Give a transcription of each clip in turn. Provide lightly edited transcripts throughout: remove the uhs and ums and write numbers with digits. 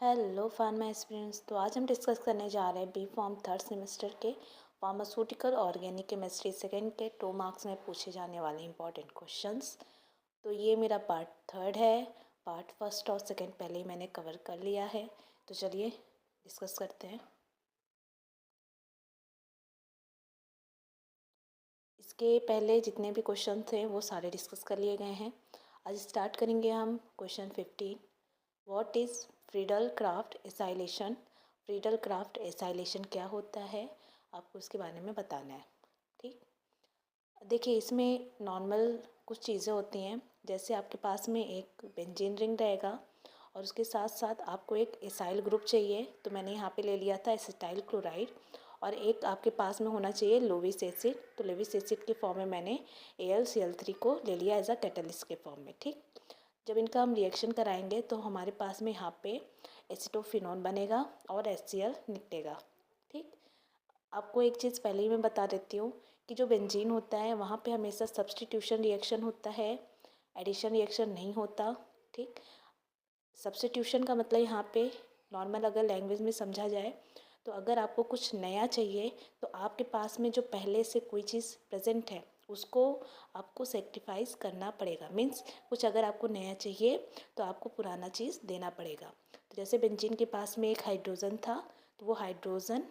Hello pharma aspirants. तो आज हम डिस्कस करने जा रहे हैं बी फॉर्म थर्ड सेमेस्टर के फार्मास्यूटिकल ऑर्गेनिक केमिस्ट्री सेकेंड के 2 मार्क्स में पूछे जाने वाले इंपॉर्टेंट क्वेश्चंस। तो ये मेरा पार्ट थर्ड है। पार्ट फर्स्ट और सेकेंड पहले ही मैंने कवर कर लिया है, तो चलिए डिस्कस करते हैं। इसके पहले जितने भी क्वेश्चन थे वो सारे डिस्कस कर लिए गए हैं। आज स्टार्ट करेंगे हम question 15। What is Friedel Crafts acylation? Friedel Crafts acylation क्या होता है, आपको उसके बारे में बताना है। ठीक, देखिए इसमें नॉर्मल कुछ चीज़ें होती हैं। जैसे आपके पास में एक बेंजीन रिंग रहेगा और उसके साथ साथ आपको एक एसाइल ग्रुप चाहिए, तो मैंने यहाँ पे ले लिया था एसिटाइल क्लोराइड। और एक आपके पास में होना चाहिए लोविस एसिड, तो लोविस एसिड के फॉर्म में मैंने AlCl3 को ले लिया एज अ कैटलिस्ट के फॉर्म में। ठीक, जब इनका हम रिएक्शन कराएंगे तो हमारे पास में यहाँ पे एसिटोफिनोन बनेगा और HCl निकलेगा। ठीक, आपको एक चीज़ पहले ही मैं बता देती हूँ कि जो बेंजीन होता है वहाँ पे हमेशा सब्स्टिट्यूशन रिएक्शन होता है, एडिशन रिएक्शन नहीं होता। ठीक, सब्स्टिट्यूशन का मतलब यहाँ पे नॉर्मल अगर लैंग्वेज में समझा जाए तो अगर आपको कुछ नया चाहिए तो आपके पास में जो पहले से कोई चीज़ प्रेजेंट है उसको आपको सेक्रीफाइस करना पड़ेगा। मीन्स कुछ अगर आपको नया चाहिए तो आपको पुराना चीज़ देना पड़ेगा। तो जैसे बेंजीन के पास में एक हाइड्रोजन था, तो वो हाइड्रोजन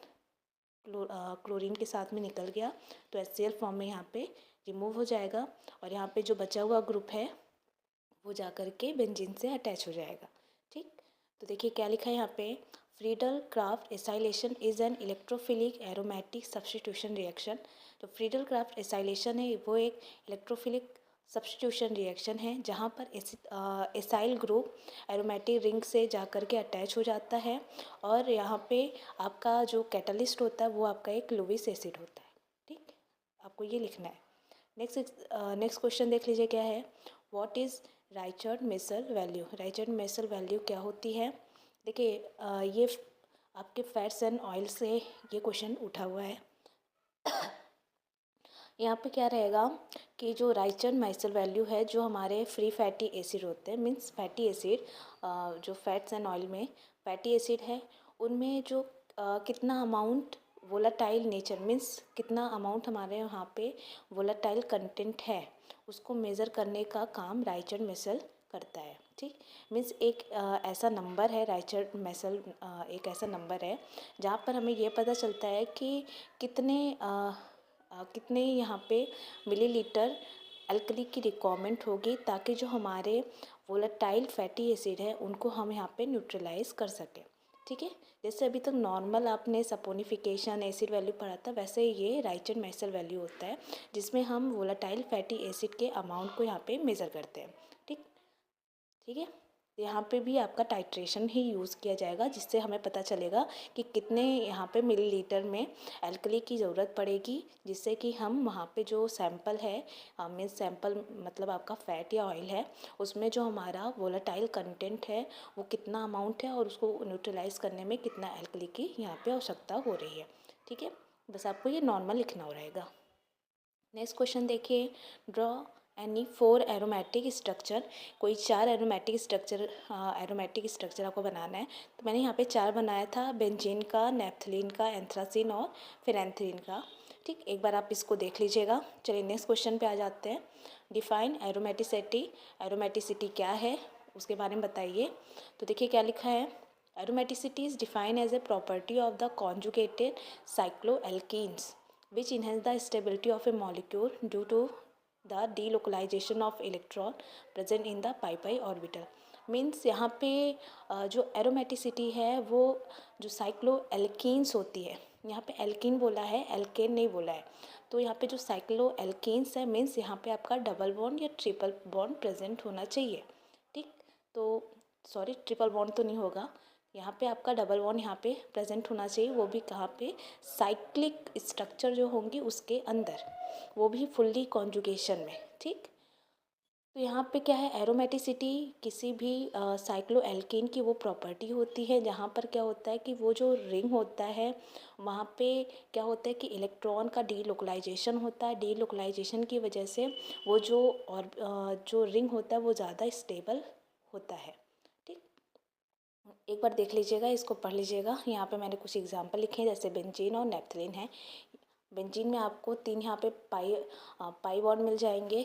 क्लोरीन के साथ में निकल गया, तो HCl फॉर्म में यहाँ पे रिमूव हो जाएगा और यहाँ पे जो बचा हुआ ग्रुप है वो जा कर के बेंजीन से अटैच हो जाएगा। ठीक, तो देखिए क्या लिखा है यहाँ पे, Friedel Crafts acylation is an electrophilic aromatic substitution reaction. तो फ्रीडल क्राफ्ट एसाइलेशन है वो एक इलेक्ट्रोफिलिक सब्स्टिट्यूशन रिएक्शन है जहाँ पर एसाइल ग्रुप एरोमेटिक रिंग से जा कर के अटैच हो जाता है और यहाँ पे आपका जो कैटलिस्ट होता है वो आपका एक लुविस एसिड होता है। ठीक, आपको ये लिखना है। नेक्स्ट क्वेश्चन देख लीजिए क्या है, व्हाट इज़ राइचर्ड मेसल वैल्यू? राइचर्ड मेसल वैल्यू क्या होती है? देखिए ये आपके फैट्स एंड ऑयल से ये क्वेश्चन उठा हुआ है। यहाँ पे क्या रहेगा कि जो राइचर्ड मेसल वैल्यू है, जो हमारे फ्री फैटी एसिड होते हैं, मीन्स फैटी एसिड, जो फैट्स एंड ऑयल में फैटी एसिड है उनमें जो कितना अमाउंट वोलाटाइल नेचर, मीन्स कितना अमाउंट हमारे यहाँ पे वोलाटाइल कंटेंट है, उसको मेज़र करने का काम राइचर्ड मेसल करता है। ठीक, मीन्स एक ऐसा नंबर है, राइचर्ड मेसल एक ऐसा नंबर है जहाँ पर हमें ये पता चलता है कि कितने यहाँ पे मिलीलीटर अल्कली की रिक्वायरमेंट होगी ताकि जो हमारे वोलेटाइल फैटी एसिड है उनको हम यहाँ पे न्यूट्रलाइज कर सकें। ठीक है, जैसे अभी तक नॉर्मल आपने सपोनिफिकेशन एसिड वैल्यू पढ़ा था, वैसे ये राइचर्ड मेसल वैल्यू होता है जिसमें हम वोलेटाइल फैटी एसिड के अमाउंट को यहाँ पे मेज़र करते हैं। ठीक, ठीक है, यहाँ पे भी आपका टाइट्रेशन ही यूज़ किया जाएगा जिससे हमें पता चलेगा कि कितने यहाँ पे मिलीलीटर में एल्कली की ज़रूरत पड़ेगी, जिससे कि हम वहाँ पे जो सैंपल है, मीन्स सैंपल मतलब आपका फ़ैट या ऑयल है, उसमें जो हमारा वोलेटाइल कंटेंट है वो कितना अमाउंट है और उसको न्यूट्रलाइज करने में कितना एल्कली की यहाँ पे आवश्यकता हो रही है। ठीक है, बस आपको ये नॉर्मल लिखना हो रहेगा। नेक्स्ट क्वेश्चन देखिए, ड्रॉ एनी 4 एरोमेटिक स्ट्रक्चर। कोई 4 एरोमेटिक स्ट्रक्चर आपको बनाना है। तो मैंने यहाँ पे 4 बनाया था, बेंजीन का, नेप्थलीन का, एंथ्रासीन और फिर एंथ्रीन का। ठीक, एक बार आप इसको देख लीजिएगा। चलिए नेक्स्ट क्वेश्चन पे आ जाते हैं। Define aromaticity. एरोमेटिसिटी क्या है उसके बारे में बताइए। तो देखिए क्या लिखा है, aromaticity is defined as a property of the conjugated cycloalkenes which enhance the stability of a molecule due to the delocalization of electron present in the pi orbital। Means यहाँ पे जो एरोमेटिसिटी है वो जो साइक्लो एल्कीन्स होती है, यहाँ पे एल्कीन बोला है, एल्केन नहीं बोला है। तो यहाँ पे जो साइक्लो एल्कीन्स है मीन्स यहाँ पे आपका डबल बॉन्ड या ट्रिपल बॉन्ड प्रेजेंट होना चाहिए। ठीक, तो सॉरी ट्रिपल बॉन्ड तो नहीं होगा, यहाँ पे आपका डबल बॉन्ड यहाँ पे प्रेजेंट होना चाहिए, वो भी कहाँ पे, साइक्लिक स्ट्रक्चर जो होंगी उसके अंदर, वो भी फुल्ली कॉन्जुगेशन में। ठीक, तो यहाँ पे क्या है, एरोमेटिसिटी किसी भी साइक्लो एल्कीन की वो प्रॉपर्टी होती है जहाँ पर क्या होता है कि वो जो रिंग होता है वहाँ पे क्या होता है कि इलेक्ट्रॉन का डीलोकलाइजेशन होता है। डीलोकलाइजेशन की वजह से वो जो और जो रिंग होता है वो ज़्यादा स्टेबल होता है। एक बार देख लीजिएगा, इसको पढ़ लीजिएगा। यहाँ पे मैंने कुछ एग्जांपल लिखे हैं, जैसे बेंजीन और नेप्थलीन है। बेंजीन में आपको 3 यहाँ पे पाई बॉन्ड मिल जाएंगे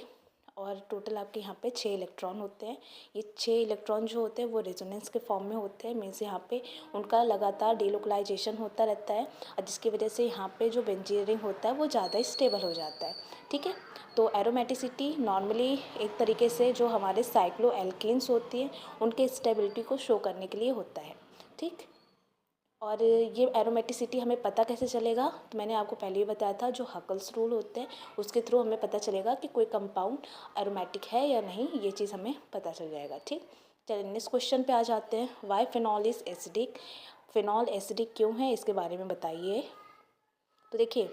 और टोटल आपके यहाँ पे 6 इलेक्ट्रॉन होते हैं। ये 6 इलेक्ट्रॉन जो होते हैं वो रेजोनेंस के फॉर्म में होते हैं, मीन्स यहाँ पे उनका लगातार डिलोकलाइजेशन होता रहता है और जिसकी वजह से यहाँ पे जो बेंजीन रिंग होता है वो ज़्यादा स्टेबल हो जाता है। ठीक है, तो एरोमेटिसिटी नॉर्मली एक तरीके से जो हमारे साइक्लो एल्केन्स होती हैं उनके स्टेबिलिटी को शो करने के लिए होता है। ठीक, और ये एरोमेटिसिटी हमें पता कैसे चलेगा, तो मैंने आपको पहले ही बताया था, जो हकल्स रूल होते हैं उसके थ्रू हमें पता चलेगा कि कोई कंपाउंड एरोमेटिक है या नहीं, ये चीज़ हमें पता चल जाएगा। ठीक, चलिए नेक्स्ट क्वेश्चन पे आ जाते हैं। Why phenol is acidic, phenol acidic क्यों है, इसके बारे में बताइए। तो देखिए,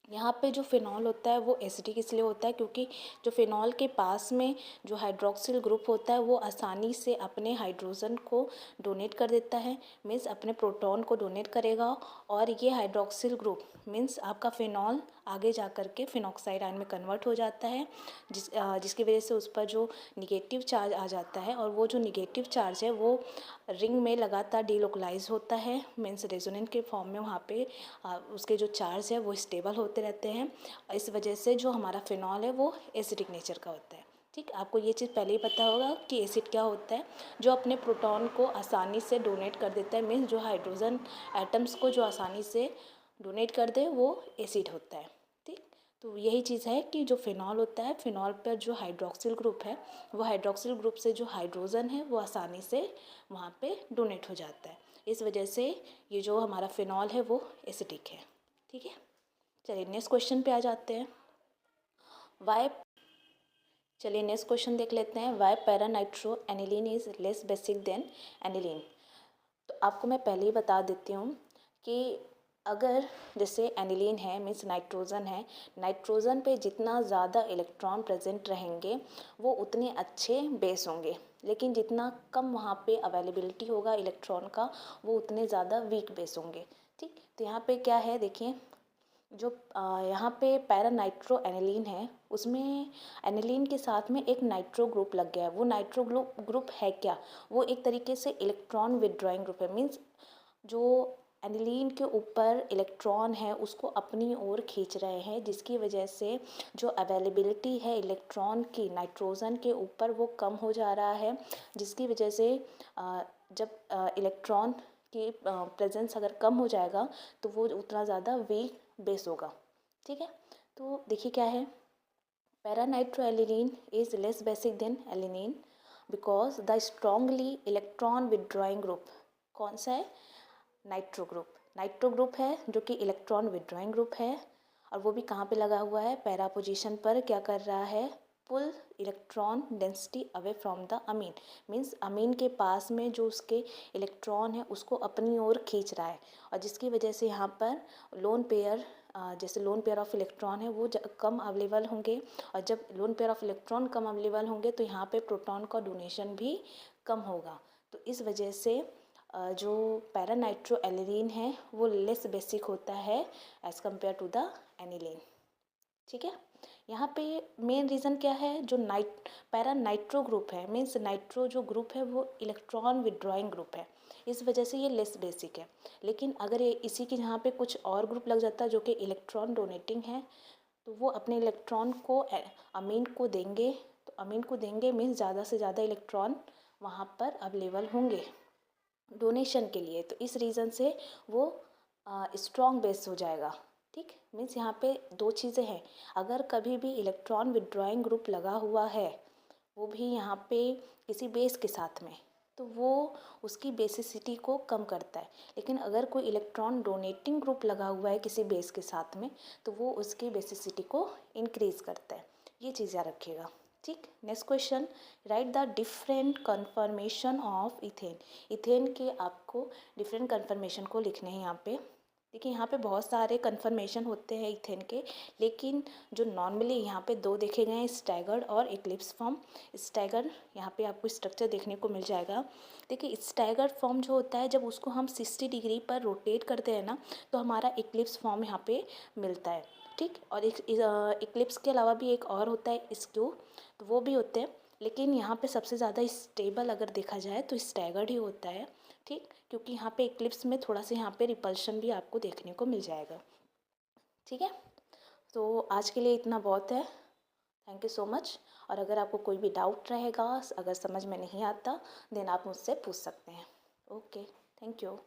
यहाँ पे जो फिनॉल होता है वो एसिडिक इसलिए होता है क्योंकि जो फिनॉल के पास में जो हाइड्रोक्सिल ग्रुप होता है वो आसानी से अपने हाइड्रोजन को डोनेट कर देता है, मीन्स अपने प्रोटॉन को डोनेट करेगा। और ये हाइड्रोक्सिल ग्रुप मीन्स आपका फिनॉल आगे जा कर के फिनॉक्साइड आयन में कन्वर्ट हो जाता है, जिसकी वजह से उस पर जो निगेटिव चार्ज आ जाता है, और वो जो निगेटिव चार्ज है वो रिंग में लगातार डिलोकलाइज होता है, मीन्स रेजोनेंट के फॉर्म में वहाँ पे उसके जो चार्ज है वो स्टेबल होते रहते हैं। इस वजह से जो हमारा फिनॉल है वो एसिडिक नेचर का होता है। ठीक, आपको ये चीज़ पहले ही पता होगा कि एसिड क्या होता है, जो अपने प्रोटॉन को आसानी से डोनेट कर देता है, मीन्स जो हाइड्रोजन एटम्स को जो आसानी से डोनेट कर दे वो एसिड होता है। ठीक, तो यही चीज़ है कि जो फिनॉल होता है, फिनॉल पर जो हाइड्रोक्सिल ग्रुप है वो हाइड्रोक्सिल ग्रुप से जो हाइड्रोजन है वो आसानी से वहाँ पे डोनेट हो जाता है। इस वजह से ये जो हमारा फिनॉल है वो एसिडिक है। ठीक है, चलिए नेक्स्ट क्वेश्चन पे आ जाते हैं। वाई चलिए नेक्स्ट क्वेश्चन देख लेते हैं। Why paranitro aniline is less basic than aniline. तो आपको मैं पहले ही बता देती हूँ कि अगर जैसे एनिलीन है मीन्स नाइट्रोजन है, नाइट्रोजन पे जितना ज़्यादा इलेक्ट्रॉन प्रेजेंट रहेंगे वो उतने अच्छे बेस होंगे, लेकिन जितना कम वहाँ पे अवेलेबिलिटी होगा इलेक्ट्रॉन का वो उतने ज़्यादा वीक बेस होंगे। ठीक, तो यहाँ पे क्या है देखिए, जो यहाँ पे पैरानाइट्रो एनिलीन है उसमें एनिलीन के साथ में एक नाइट्रो ग्रुप लग गया है। वो नाइट्रो ग्रुप है क्या, वो एक तरीके से इलेक्ट्रॉन विदड्रॉइंग ग्रुप है, मीन्स जो एनिलीन के ऊपर इलेक्ट्रॉन है उसको अपनी ओर खींच रहे हैं, जिसकी वजह से जो अवेलेबिलिटी है इलेक्ट्रॉन की नाइट्रोजन के ऊपर वो कम हो जा रहा है, जिसकी वजह से जब इलेक्ट्रॉन की प्रेजेंस अगर कम हो जाएगा तो वो उतना ज़्यादा वीक बेस होगा। ठीक है, तो देखिए क्या है, paranitroaniline is less basic than aniline because the strongly electron withdrawing group, कौन सा है, नाइट्रो ग्रुप, नाइट्रो ग्रुप है जो कि इलेक्ट्रॉन विदड्रॉइंग ग्रुप है, और वो भी कहाँ पे लगा हुआ है, पैरा पोजीशन पर क्या कर रहा है, pull electron density away from the amine, means amine के पास में जो उसके इलेक्ट्रॉन है उसको अपनी ओर खींच रहा है, और जिसकी वजह से यहाँ पर लोन पेयर जैसे लोन पेयर ऑफ इलेक्ट्रॉन है वो कम अवेलेबल होंगे, और जब lone pair of electron come available होंगे तो यहाँ पे प्रोटॉन का डोनेशन भी कम होगा। तो इस वजह से जो पैरानाइट्रो एलिलीन है वो लेस बेसिक होता है as compare to the aniline. ठीक है, यहाँ पे मेन रीज़न क्या है, जो पैरानाइट्रो ग्रुप है मीन्स नाइट्रो जो ग्रुप है वो इलेक्ट्रॉन विदड्रॉइंग ग्रुप है, इस वजह से ये लेस बेसिक है। लेकिन अगर ये इसी के यहाँ पे कुछ और ग्रुप लग जाता है जो कि इलेक्ट्रॉन डोनेटिंग है, तो वो अपने इलेक्ट्रॉन को अमीन को देंगे, तो अमीन को देंगे मीन्स ज़्यादा से ज़्यादा इलेक्ट्रॉन वहाँ पर अवेलेबल होंगे डोनेशन के लिए, तो इस रीज़न से वो स्ट्रॉन्ग बेस हो जाएगा। ठीक, मीन्स यहाँ पे दो चीज़ें हैं, अगर कभी भी इलेक्ट्रॉन विदड्रॉइंग ग्रुप लगा हुआ है वो भी यहाँ पे किसी बेस के साथ में, तो वो उसकी बेसिसिटी को कम करता है, लेकिन अगर कोई इलेक्ट्रॉन डोनेटिंग ग्रुप लगा हुआ है किसी बेस के साथ में तो वो उसकी बेसिसिटी को इंक्रीज़ करता है, ये चीज़ याद रखिएगा। ठीक, next question, right the different confirmation of ethane, ethane के आपको डिफरेंट कन्फर्मेशन को लिखने हैं यहाँ पे। देखिए यहाँ पे बहुत सारे कन्फर्मेशन होते हैं इथेन के, लेकिन जो नॉर्मली यहाँ पे दो देखे गए हैं, स्टैगर्ड और इक्लिप्स फॉर्म। स्टैगर्ड यहाँ पे आपको स्ट्रक्चर देखने को मिल जाएगा। देखिए स्टैगर्ड फॉर्म जो होता है जब उसको हम 60 डिग्री पर रोटेट करते हैं ना तो हमारा इक्लिप्स फॉर्म यहाँ पे मिलता है। ठीक, और इक्लिप्स के अलावा भी एक और होता है स्क्यू, तो वो भी होते हैं, लेकिन यहाँ पे सबसे ज़्यादा स्टेबल अगर देखा जाए तो स्टैगर्ड ही होता है, ठीक, क्योंकि यहाँ पे इक्लिप्स में थोड़ा सा यहाँ पे रिपल्शन भी आपको देखने को मिल जाएगा। ठीक है, तो आज के लिए इतना बहुत है। Thank you so much. और अगर आपको कोई भी डाउट रहेगा, अगर समझ में नहीं आता, देन आप मुझसे पूछ सकते हैं। Okay, thank you.